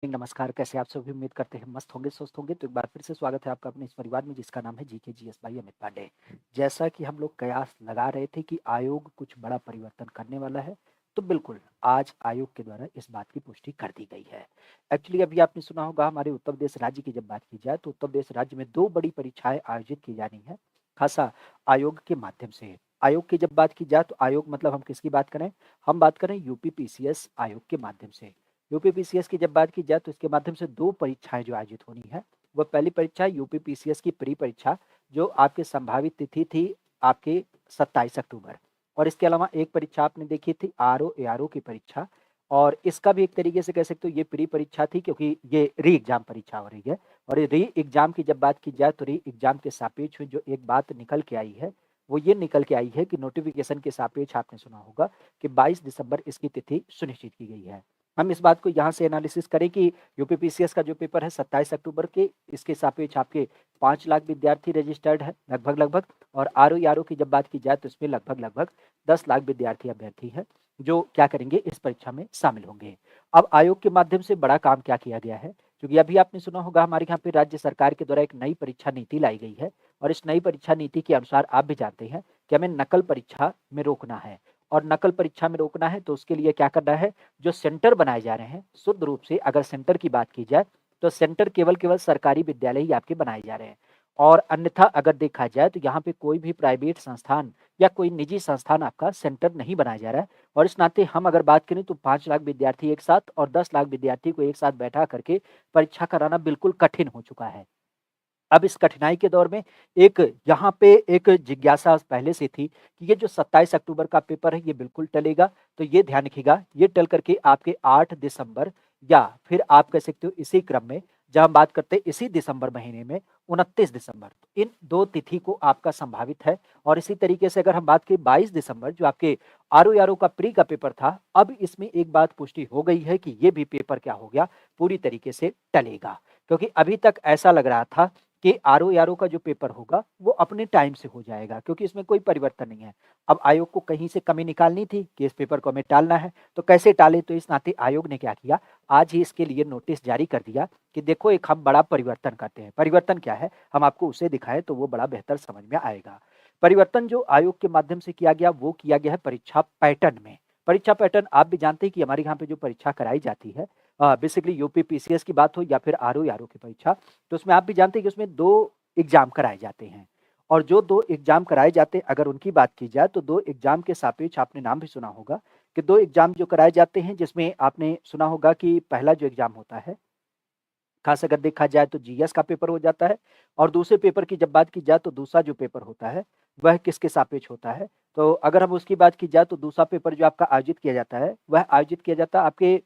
नमस्कार, कैसे आप सभी? उम्मीद करते हैं मस्त होंगे, स्वस्थ होंगे। तो एक बार फिर से स्वागत है आपका अपने इस परिवार में जिसका नाम है GK GS by Amit Pandey. जैसा कि हम लोग कयास लगा रहे थे कि आयोग कुछ बड़ा परिवर्तन करने वाला है, तो बिल्कुल आज आयोग के द्वारा इस बात की पुष्टि कर दी गई है। एक्चुअली अभी आपने सुना होगा हमारे उत्तर प्रदेश राज्य की जब बात की जाए तो उत्तर प्रदेश राज्य में 2 बड़ी परीक्षाएँ आयोजित की जानी है, खासा आयोग के माध्यम से। आयोग की जब बात की जाए तो आयोग मतलब हम किसकी बात करें? हम बात करें यूपी पीसीएस आयोग के माध्यम से। यूपी पीसीएस की जब बात की जाए तो इसके माध्यम से 2 परीक्षाएँ जो आयोजित होनी है। वह पहली परीक्षा यूपी पीसीएस की प्री परीक्षा जो आपकी संभावित तिथि थी आपकी 27 अक्टूबर और इसके अलावा एक परीक्षा आपने देखी थी आरओ एआरओ की परीक्षा और इसका भी एक तरीके से कह सकते हो ये प्री परीक्षा थी क्योंकि ये री एग्जाम परीक्षा हो रही है और ये री एग्जाम की जब बात की जाए तो री एग्जाम के सापेक्ष में जो एक बात निकल के आई है वो ये निकल के आई है कि नोटिफिकेशन के सापेक्ष आपने सुना होगा कि 22 दिसंबर इसकी तिथि सुनिश्चित की गई है। हम इस बात को यहाँ से एनालिसिस करें कि यूपीपीसीएस का जो पेपर है 27 अक्टूबर के इसके सापेक्ष आपके 5 लाख विद्यार्थी रजिस्टर्ड है लगभग और आरओ की जब बात की जाए तो इसमें लगभग 10 लाख विद्यार्थी अभ्यर्थी है जो क्या करेंगे इस परीक्षा में शामिल होंगे। अब आयोग के माध्यम से बड़ा काम क्या किया गया है क्योंकि अभी आपने सुना होगा हमारे यहाँ पे राज्य सरकार के द्वारा एक नई परीक्षा नीति लाई गई है और इस नई परीक्षा नीति के अनुसार आप भी जानते हैं कि हमें नकल परीक्षा में रोकना है और नकल परीक्षा में रोकना है तो उसके लिए क्या करना है जो सेंटर बनाए जा रहे हैं शुद्ध रूप से अगर सेंटर की बात की जाए तो सेंटर केवल सरकारी विद्यालय ही आपके बनाए जा रहे हैं और अन्यथा अगर देखा जाए तो यहाँ पे कोई भी प्राइवेट संस्थान या कोई निजी संस्थान आपका सेंटर नहीं बनाया जा रहा है और इस नाते हम अगर बात करें तो 5 लाख विद्यार्थी एक साथ और 10 लाख विद्यार्थी को एक साथ बैठा करके परीक्षा कराना बिल्कुल कठिन हो चुका है। अब इस कठिनाई के दौर में एक यहाँ पे एक जिज्ञासा पहले से थी कि ये जो 27 अक्टूबर का पेपर है ये बिल्कुल टलेगा, तो ये ध्यान रखिएगा ये टल करके आपके 8 दिसंबर या फिर आप कह सकते हो इसी क्रम में जब हम बात करते हैं इसी दिसंबर महीने में 29 दिसंबर तो इन 2 तिथि को आपका संभावित है और इसी तरीके से अगर हम बात करें 22 दिसंबर जो आपके आरओ का प्री का पेपर था, अब इसमें एक बात पुष्टि हो गई है कि ये भी पेपर क्या हो गया पूरी तरीके से टलेगा। क्योंकि अभी तक ऐसा लग रहा था कि आरओ का जो पेपर होगा वो अपने टाइम से हो जाएगा क्योंकि इसमें कोई परिवर्तन नहीं है। अब आयोग को कहीं से कमी निकालनी थी कि इस पेपर को हमें टालना है, तो कैसे टालें? तो इस नाते आयोग ने क्या किया, आज ही इसके लिए नोटिस जारी कर दिया कि देखो एक हम बड़ा परिवर्तन करते हैं। परिवर्तन क्या है? हम आपको उसे दिखाएँ तो वो बड़ा बेहतर समझ में आएगा। परिवर्तन जो आयोग के माध्यम से किया गया वो किया गया है परीक्षा पैटर्न में। परीक्षा पैटर्न आप भी जानते हैं कि हमारे यहाँ पे जो परीक्षा कराई जाती है बेसिकली यूपी पीसीएस की बात हो या फिर आरओ की परीक्षा तो उसमें आप भी जानते हैं कि उसमें 2 एग्ज़ाम कराए जाते हैं और जो 2 एग्ज़ाम कराए जाते हैं अगर उनकी बात की जाए तो 2 एग्ज़ाम के सापेक्ष आपने नाम भी सुना होगा कि 2 एग्ज़ाम जो कराए जाते हैं जिसमें आपने सुना होगा कि पहला जो एग्ज़ाम होता है खास अगर देखा जाए तो जीएस का पेपर हो जाता है और दूसरे पेपर की जब बात की जाए तो दूसरा जो पेपर होता है वह किसके सापेक्ष होता है। तो अगर हम उसकी बात की जाए तो दूसरा पेपर जो आपका आयोजित किया जाता है वह आयोजित किया जाता है आपके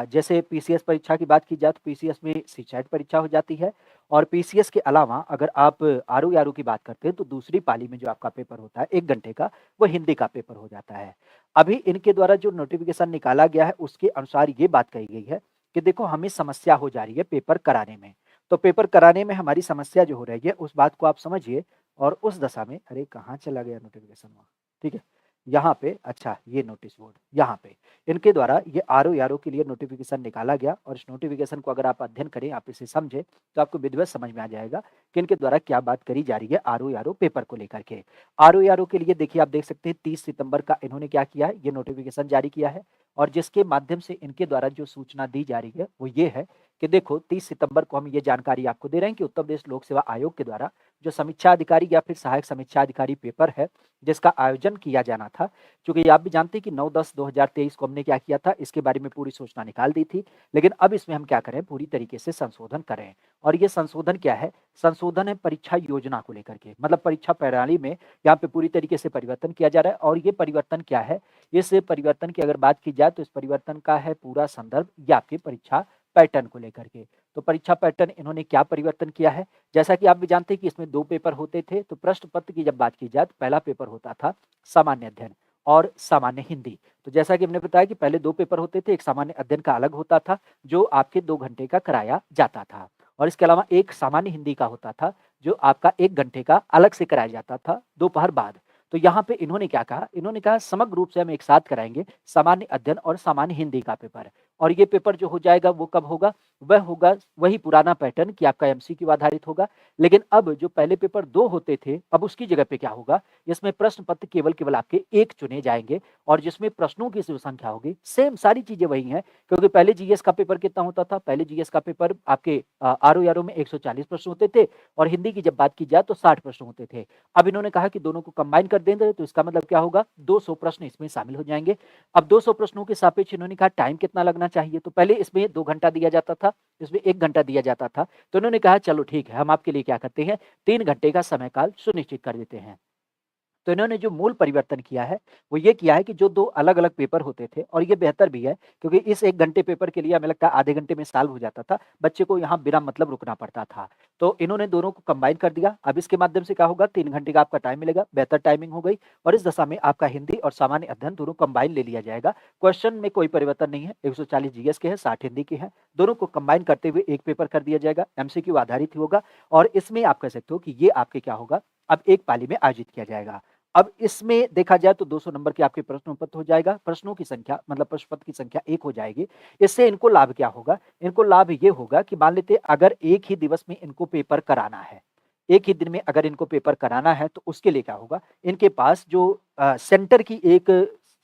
जैसे पीसीएस परीक्षा की बात की जाए तो पीसीएस में सीचैट परीक्षा हो जाती है और पीसीएस के अलावा अगर आप आरओ की बात करते हैं तो दूसरी पाली में जो आपका पेपर होता है 1 घंटे का वो हिंदी का पेपर हो जाता है। अभी इनके द्वारा जो नोटिफिकेशन निकाला गया है उसके अनुसार ये बात कही गई है कि देखो हमें समस्या हो जा रही है पेपर कराने में। तो पेपर कराने में हमारी समस्या जो हो रही है उस बात को आप समझिए और उस दशा में अरे कहाँ चला गया नोटिफ़िकेशन वहाँ? ठीक है। यहाँ पे अच्छा ये नोटिस बोर्ड यहाँ पे इनके द्वारा ये आरओ के लिए नोटिफ़िकेशन निकाला गया और इस नोटिफ़िकेशन को अगर आप अध्ययन करें, आप इसे समझें, तो आपको विधिवत समझ में आ जाएगा कि इनके द्वारा क्या बात करी जा रही है आरओ पेपर को लेकर के। आरओ के लिए देखिए आप देख सकते हैं 30 सितंबर का इन्होंने क्या किया है, ये नोटिफ़िकेशन जारी किया है और जिसके माध्यम से इनके द्वारा जो सूचना दी जा रही है वो ये है कि देखो 30 सितंबर को हम ये जानकारी आपको दे रहे हैं कि उत्तर प्रदेश लोक सेवा आयोग के द्वारा जो समीक्षा अधिकारी या फिर सहायक समीक्षा अधिकारी पेपर है जिसका आयोजन किया जाना था, क्योंकि आप भी जानते हैं कि 9-10-2023 को हमने क्या किया था इसके बारे में पूरी सूचना निकाल दी थी, लेकिन अब इसमें हम क्या करें पूरी तरीके से संशोधन करें और ये संशोधन क्या है, संशोधन है परीक्षा योजना को लेकर के, मतलब परीक्षा प्रणाली में यहाँ पे पूरी तरीके से परिवर्तन किया जा रहा है और ये परिवर्तन क्या है, इस परिवर्तन की अगर बात की जाए तो इस परिवर्तन का है पूरा संदर्भ या आपकी परीक्षा पैटर्न को लेकर के। तो परीक्षा पैटर्न इन्होंने क्या परिवर्तन किया है, जैसा कि आप भी जानते हैं कि इसमें 2 पेपर होते थे, तो प्रश्न पत्र की जब बात की जाए तो पहला पेपर होता था सामान्य अध्ययन और सामान्य हिंदी। तो जैसा कि हमने बताया कि पहले 2 पेपर होते थे, एक सामान्य अध्ययन का अलग होता था, जो आपके 2 घंटे का कराया जाता था और इसके अलावा एक सामान्य हिंदी का होता था, जो आपका 1 घंटे का अलग से कराया जाता था दोपहर बाद। तो यहाँ पे इन्होंने क्या कहा, इन्होंने कहा समग्र रूप से हम एक साथ कराएँगे सामान्य अध्ययन और सामान्य हिंदी का पेपर और ये पेपर जो हो जाएगा वो कब होगा, वह होगा वही पुराना पैटर्न कि आपका एमसीक्यू आधारित होगा। लेकिन अब जो पहले पेपर 2 होते थे, अब उसकी जगह पे क्या होगा, इसमें प्रश्न पत्र केवल आपके 1 चुने जाएँगे और जिसमें प्रश्नों की जो संख्या होगी, सेम सारी चीज़ें वही हैं। क्योंकि पहले जीएस का पेपर कितना होता था? पहले जीएस का पेपर आपके आरओ में 140 प्रश्न होते थे और हिंदी की जब बात की जाए तो 60 प्रश्न होते थे। अब इन्होंने कहा कि दोनों को कंबाइन कर देंगे, तो इसका मतलब क्या होगा, 200 प्रश्न इसमें शामिल हो जाएँगे। अब 200 प्रश्नों के सापेक्ष इन्होंने कहा टाइम कितना लगना चाहिए, तो पहले इसमें 2 घंटा दिया जाता था, इसमें 1 घंटा दिया जाता था। तो इन्होंने कहा चलो ठीक है, हम आपके लिए क्या करते हैं, 3 घंटे का समय काल सुनिश्चित कर देते हैं। तो इन्होंने जो मूल परिवर्तन किया है, वो ये किया है कि जो 2 अलग-अलग पेपर होते थे, और ये बेहतर भी है क्योंकि इस 1 घंटे पेपर के लिए हमें लगता है आधे घंटे में सॉल्व हो जाता था। बच्चे को यहाँ बिना मतलब रुकना पड़ता था। तो इन्होंने दोनों को कंबाइन कर दिया। अब इसके माध्यम से क्या होगा, 3 घंटे का आपका टाइम मिलेगा, बेहतर टाइमिंग हो गई और इस दशा में आपका हिंदी और सामान्य अध्ययन दोनों कंबाइन ले लिया जाएगा। क्वेश्चन में कोई परिवर्तन नहीं है, 140 जीएस के हैं, 60 हिंदी के हैं। दोनों को कंबाइन करते हुए एक पेपर कर दिया जाएगा, एमसीक्यू आधारित ही होगा और इसमें आप कह सकते हो कि ये आपके क्या होगा, अब एक पाली में आयोजित किया जाएगा। अब इसमें देखा जाए तो 200 नंबर के आपके प्रश्न पत्र हो जाएगा। प्रश्नों की संख्या मतलब प्रश्न पत्र की संख्या 1 हो जाएगी। इससे इनको लाभ क्या होगा? इनको लाभ ये होगा कि मान लेते अगर एक ही दिवस में इनको पेपर कराना है, एक ही दिन में अगर इनको पेपर कराना है तो उसके लिए क्या होगा? इनके पास जो सेंटर की एक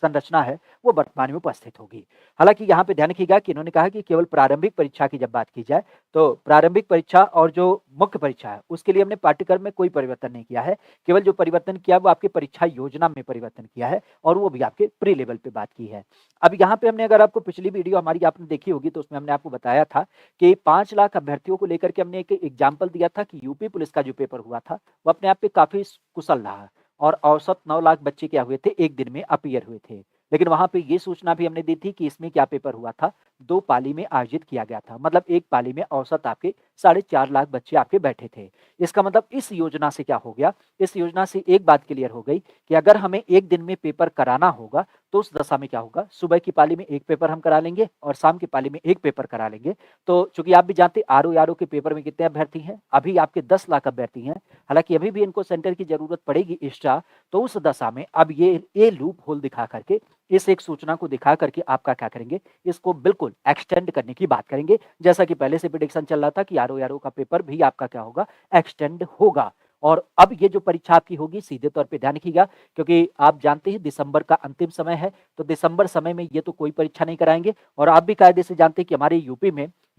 संरचना है, वो वर्तमान में उपस्थित होगी। हालाँकि यहाँ पे ध्यान रखिएगा कि इन्होंने कहा कि केवल प्रारंभिक परीक्षा की जब बात की जाए, तो प्रारंभिक परीक्षा और जो मुख्य परीक्षा है, उसके लिए हमने पाठ्यक्रम में कोई परिवर्तन नहीं किया है। केवल जो परिवर्तन किया वो आपकी परीक्षा योजना में परिवर्तन किया है और वो भी आपके प्री लेवल पे बात की है। अब यहाँ पे हमने अगर आपको पिछली वीडियो हमारी आपने देखी होगी तो उसमें हमने आपको बताया था कि 5 लाख अभ्यर्थियों को लेकर के हमने एक एग्जाम्पल दिया था कि यूपी पुलिस का जो पेपर हुआ था, वो अपने आप में काफ़ी कुशल रहा और औसत 9 लाख बच्चे क्या हुए थे, 1 दिन में अपीयर हुए थे। लेकिन वहाँ पे ये सूचना भी हमने दी थी कि इसमें क्या पेपर हुआ था, 2 पाली में आयोजित किया गया था। मतलब एक पाली में औसत आपके 4.5 लाख बच्चे आपके बैठे थे। इसका मतलब इस योजना से क्या हो गया, इस योजना से एक बात क्लियर हो गई कि अगर हमें 1 दिन में पेपर कराना होगा, तो उस दशा में क्या होगा, सुबह की पाली में 1 पेपर हम करा लेंगे और शाम की पाली में 1 पेपर करा लेंगे। तो चूँकि आप भी जानते हैं आरओ के पेपर में कितने अभ्यर्थी हैं, अभी आपके 10 लाख अभ्यर्थी हैं। हालाँकि अभी भी इनको सेंटर की ज़रूरत पड़ेगी एक्स्ट्रा, तो उस दशा में अब ये लूप होल दिखा करके, इस एक सूचना को दिखा करके आपका क्या करेंगे, इसको बिल्कुल एक्सटेंड करने की बात करेंगे। जैसा कि पहले से प्रेडिक्शन चल रहा था कि आरओ का पेपर भी आपका क्या होगा, एक्सटेंड होगा। और अब ये जो परीक्षा आपकी होगी सीधे तौर पे ध्यान रखिएगा, क्योंकि आप जानते हैं दिसंबर का अंतिम समय है, तो दिसंबर समय में ये तो कोई परीक्षा नहीं कराएँगे और आप भी कायदे से जानते हैं कि हमारे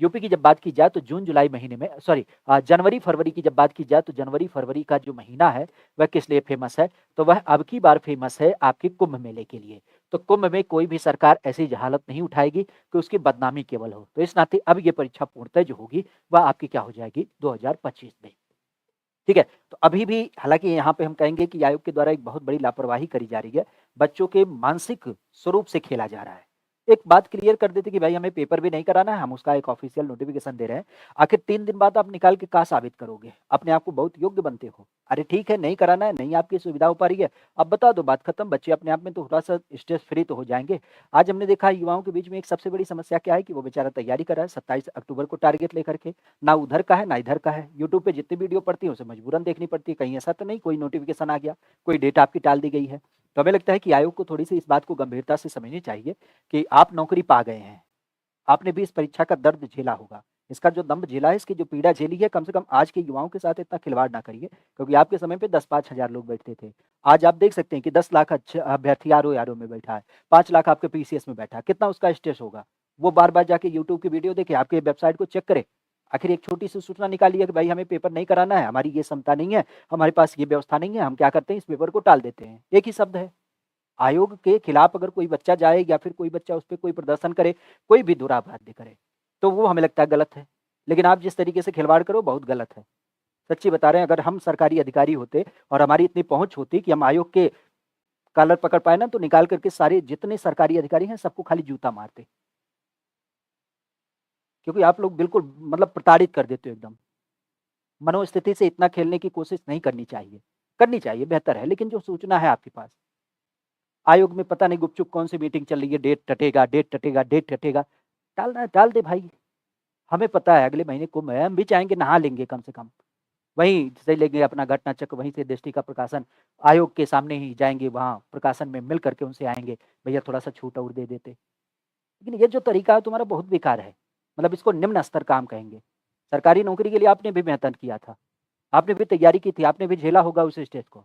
यूपी की जब बात की जाए तो जून जुलाई महीने में जनवरी फरवरी की जब बात की जाए तो जनवरी फरवरी का जो महीना है, वह किस लिए फेमस है? तो वह अब की बार फेमस है आपके कुंभ मेले के लिए। तो कुंभ में कोई भी सरकार ऐसी जहालत नहीं उठाएगी कि उसकी बदनामी केवल हो। तो इस नाते अब ये परीक्षा पूर्णतः जो होगी, वह आपकी क्या हो जाएगी, 2025 में। ठीक है? तो अभी भी हालाँकि यहाँ पे हम कहेंगे कि आयोग के द्वारा एक बहुत बड़ी लापरवाही करी जा रही है। बच्चों के मानसिक स्वरूप से खेला जा रहा है। एक बात क्लियर कर देते कि भाई हमें पेपर भी नहीं कराना है, हम उसका एक ऑफ़िशियल नोटिफ़िकेशन दे रहे हैं। आखिर 3 दिन बाद आप निकाल के क्या साबित करोगे? अपने आप को बहुत योग्य बनते हो। अरे ठीक है, नहीं कराना है, नहीं आपकी सुविधा हो पा रही है, अब बता दो, बात खत्म। बच्चे अपने आप में तो थोड़ा-सा स्ट्रेस फ्री तो हो जाएँगे। आज हमने देखा है युवाओं के बीच में एक सबसे बड़ी समस्या क्या है कि वो बेचारा तैयारी कर रहा है 27 अक्टूबर को टारगेट लेकर के। ना उधर का है, ना इधर का है। यूट्यूब पे जितनी वीडियो पड़ती है, उसे मजबूरन देखनी पड़ती है। कहीं ऐसा तो नहीं कोई नोटिफ़िकेशन आ गया, कोई डेट आपकी टाल दी गई है। तो हमें लगता है कि आयोग को थोड़ी-सी इस बात को गंभीरता से समझनी चाहिए कि आप नौकरी पा गए हैं। आपने भी इस परीक्षा का दर्द झेला होगा। इसका जो दम्भ झेला है, इसकी जो पीड़ा झेली है, कम से कम आज के युवाओं के साथ इतना खिलवाड़ ना करिए, क्योंकि आपके समय पे 10-5 हज़ार लोग बैठते थे। आज आप देख सकते हैं कि 10 लाख अभ्यर्थी आरओ में बैठा है, 5 लाख आपके पीसीएस में बैठा है। कितना उसका स्ट्रेस होगा? वो बार-बार जाके यूट्यूब की वीडियो देखे, आपके वेबसाइट को चेक करे। आखिर एक छोटी-सी सूचना निकाली है कि भाई हमें पेपर नहीं कराना है, हमारी ये क्षमता नहीं है, हमारे पास ये व्यवस्था नहीं है, हम क्या करते हैं इस पेपर को टाल देते हैं। एक ही शब्द है। आयोग के खिलाफ अगर कोई बच्चा जाए या फिर कोई बच्चा उस पे कोई प्रदर्शन करे, कोई भी दुराभाष्य करे, तो वो हमें लगता है गलत है। लेकिन आप जिस तरीके से खिलवाड़ करो, बहुत गलत है। सच्ची बता रहे हैं, अगर हम सरकारी अधिकारी होते और हमारी इतनी पहुँच होती कि हम आयोग के कॉलर पकड़ पाए ना, तो निकाल करके सारे जितने सरकारी अधिकारी हैं, सबको खाली जूता मारते। क्योंकि आप लोग बिल्कुल मतलब प्रताड़ित कर देते हो एकदम। मनोस्थिति से इतना खेलने की कोशिश नहीं करनी चाहिए। करनी चाहिए, बेहतर है, लेकिन जो सूचना है आपके पास, आयोग में पता नहीं गुपचुप कौन-सी मीटिंग चल रही है, डेट टटेगा, डेट टटेगा, डेट टटेगा। टालना है, टाल दे भाई। हमें पता है अगले महीने कुंभ है, हम भी चाहेंगे नहा लेंगे कम से कम। वहीं से लेंगे अपना घटना चक्र, वहीं से दृष्टि का प्रकाशन, आयोग के सामने ही जाएँगे, वहाँ प्रकाशन में मिल कर के उनसे आएँगे, भैया थोड़ा-सा छूट और दे देते। लेकिन ये जो तरीका है तुम्हारा बहुत बेकार है। मतलब इसको निम्न स्तर का हम कहेंगे। सरकारी नौकरी के लिए आपने भी मेहनत किया था, आपने भी तैयारी की थी, आपने भी झेला होगा उस स्टेज को।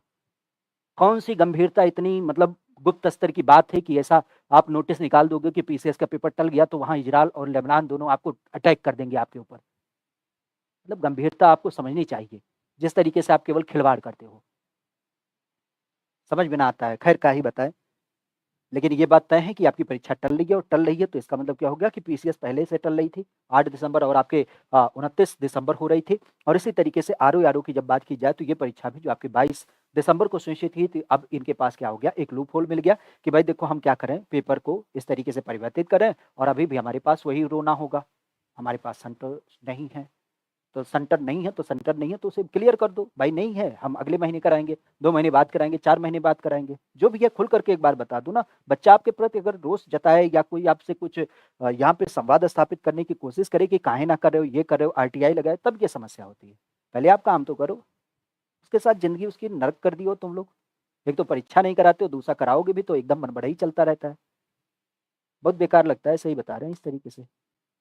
कौन सी गंभीरता इतनी मतलब गुप्त स्तर की बात है कि ऐसा आप नोटिस निकाल दोगे कि पीसीएस का पेपर टल गया तो वहां इजरायल और लेबनान दोनों आपको अटैक कर देंगे आपके ऊपर। मतलब गंभीरता आपको समझनी चाहिए, जिस तरीके से आप केवल खिलवाड़ करते हो समझ में ना आता है। खैर क्या ही बताएं, लेकिन ये बात तय है कि आपकी परीक्षा टल रही है, और टल रही है तो इसका मतलब क्या हो गया कि पीसीएस पहले से टल रही थी 8 दिसंबर और आपके 29 दिसंबर हो रही थी। और इसी तरीके से आरओ की जब बात की जाए तो ये परीक्षा भी जो आपकी 22 दिसंबर को सुनिश्चित हुई थी, अब इनके पास क्या हो गया, एक लूप होल मिल गया कि भाई देखो हम क्या करें, पेपर को इस तरीके से परिवर्तित करें और अभी भी हमारे पास वही रोना होगा, हमारे पास सेंटर नहीं है। तो सेंटर नहीं है तो सेंटर नहीं है तो उसे क्लियर कर दो, भाई नहीं है हम अगले महीने कराएंगे, 2 महीने बाद कराएंगे, 4 महीने बाद कराएंगे, जो भी है खुल करके एक बार बता दो ना। बच्चा आपके प्रति अगर रोष जताए या कोई आपसे कुछ यहाँ पे संवाद स्थापित करने की कोशिश करे कि काहे ना कर रहे हो, ये कर रहे हो, आरटीआई लगाए, तब ये समस्या होती है। पहले आप काम तो करो, उसके साथ जिंदगी उसकी नरक कर दी हो तुम लोग। एक तो परीक्षा नहीं कराते हो, दूसरा कराओगे भी तो एकदम मनबड़ा ही चलता रहता है, बहुत बेकार लगता है, सही बता रहे हैं इस तरीके से।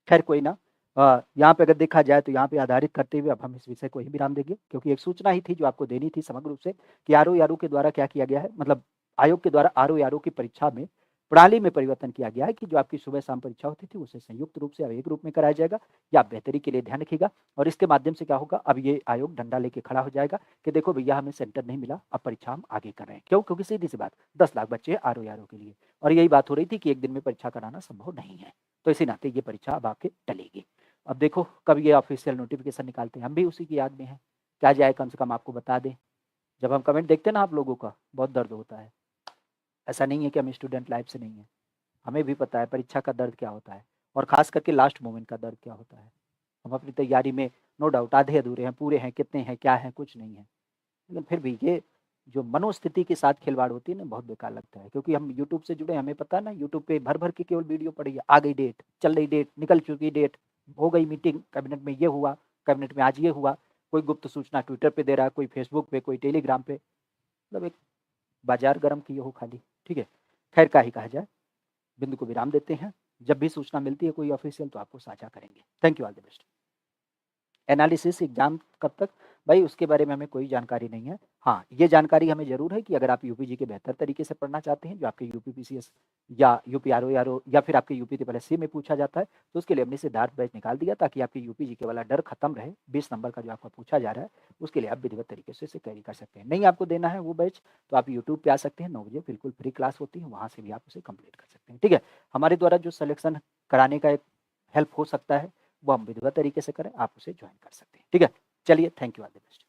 खैर कोई ना, यहाँ पे अगर देखा जाए तो यहाँ पे आधारित करते हुए अब हम इस विषय को ही विराम देंगे, क्योंकि एक सूचना ही थी जो आपको देनी थी समग्र रूप से कि आरओ के द्वारा क्या किया गया है, मतलब आयोग के द्वारा आरओ की परीक्षा में प्रणाली में परिवर्तन किया गया है कि जो आपकी सुबह शाम परीक्षा होती थी उसे संयुक्त रूप से अब एक रूप में कराया जाएगा। या आप बेहतरी के लिए ध्यान रखिएगा, और इसके माध्यम से क्या होगा, अब ये आयोग डंडा लेके खड़ा हो जाएगा कि देखो भैया हमें सेंटर नहीं मिला, अब परीक्षा हम आगे कर रहे हैं। क्यों? क्योंकि सीधी सी बात, 10 लाख बच्चे आरओ के लिए, और यही बात हो रही थी कि एक दिन में परीक्षा कराना संभव नहीं है, तो इसी नाते ये परीक्षा अब आपके टलेगी। अब देखो कब ये ऑफिशियल नोटिफिकेशन निकालते हैं, हम भी उसी की याद में हैं, क्या जाए कम से कम आपको बता दें। जब हम कमेंट देखते हैं ना आप लोगों का, बहुत दर्द होता है। ऐसा नहीं है कि हम स्टूडेंट लाइफ से नहीं है, हमें भी पता है परीक्षा का दर्द क्या होता है, और खास करके लास्ट मोमेंट का दर्द क्या होता है। हम अपनी तैयारी में नो डाउट आधे अधूरे हैं, पूरे हैं, कितने हैं, क्या हैं, कुछ नहीं है, लेकिन फिर भी ये जो मनोस्थिति के साथ खिलवाड़ होती है ना, बहुत बेकार लगता है। क्योंकि हम यूट्यूब से जुड़े, हमें पता है ना, यूट्यूब पे भर भर के केवल वीडियो पड़ी है, आ गई डेट, चल रही डेट, निकल चुकी डेट, हो गई मीटिंग कैबिनेट में, ये हुआ कैबिनेट में, आज ये हुआ, कोई गुप्त सूचना ट्विटर पे दे रहा है, कोई फेसबुक पे, कोई टेलीग्राम पे, मतलब एक बाजार गर्म किए हो खाली। ठीक है, खैर का ही कहा जाए, बिंदु को विराम देते हैं। जब भी सूचना मिलती है कोई ऑफिशियल तो आपको साझा करेंगे। Thank you, all the best. Analysis exam कब तक, भाई उसके बारे में हमें कोई जानकारी नहीं है। हाँ, ये जानकारी हमें जरूर है कि अगर आप यूपीजी के बेहतर तरीके से पढ़ना चाहते हैं, जो आपके यूपी पीसीएस या यूपी आरओ या फिर आपके यूपी ट्रिपल एससी में पूछा जाता है, तो उसके लिए हमने सिद्धार्थ बैच निकाल दिया ताकि आपके यूपीजी के वाला डर खत्म रहे। 20 नंबर का जो आपका पूछा जा रहा है उसके लिए आप विधिवत तरीके से इसे कैरी कर सकते हैं। नहीं आपको देना है वो बैच तो आप यूट्यूब पे आ सकते हैं, 9 बजे बिल्कुल फ्री क्लास होती है, वहाँ से भी आप उसे कंप्लीट कर सकते हैं। ठीक है, हमारे द्वारा जो सिलेक्शन कराने का एक हेल्प हो सकता है वो हम विधिवत तरीके से करें, आप उसे ज्वाइन कर सकते हैं। ठीक है, चलिए, thank you, all the best.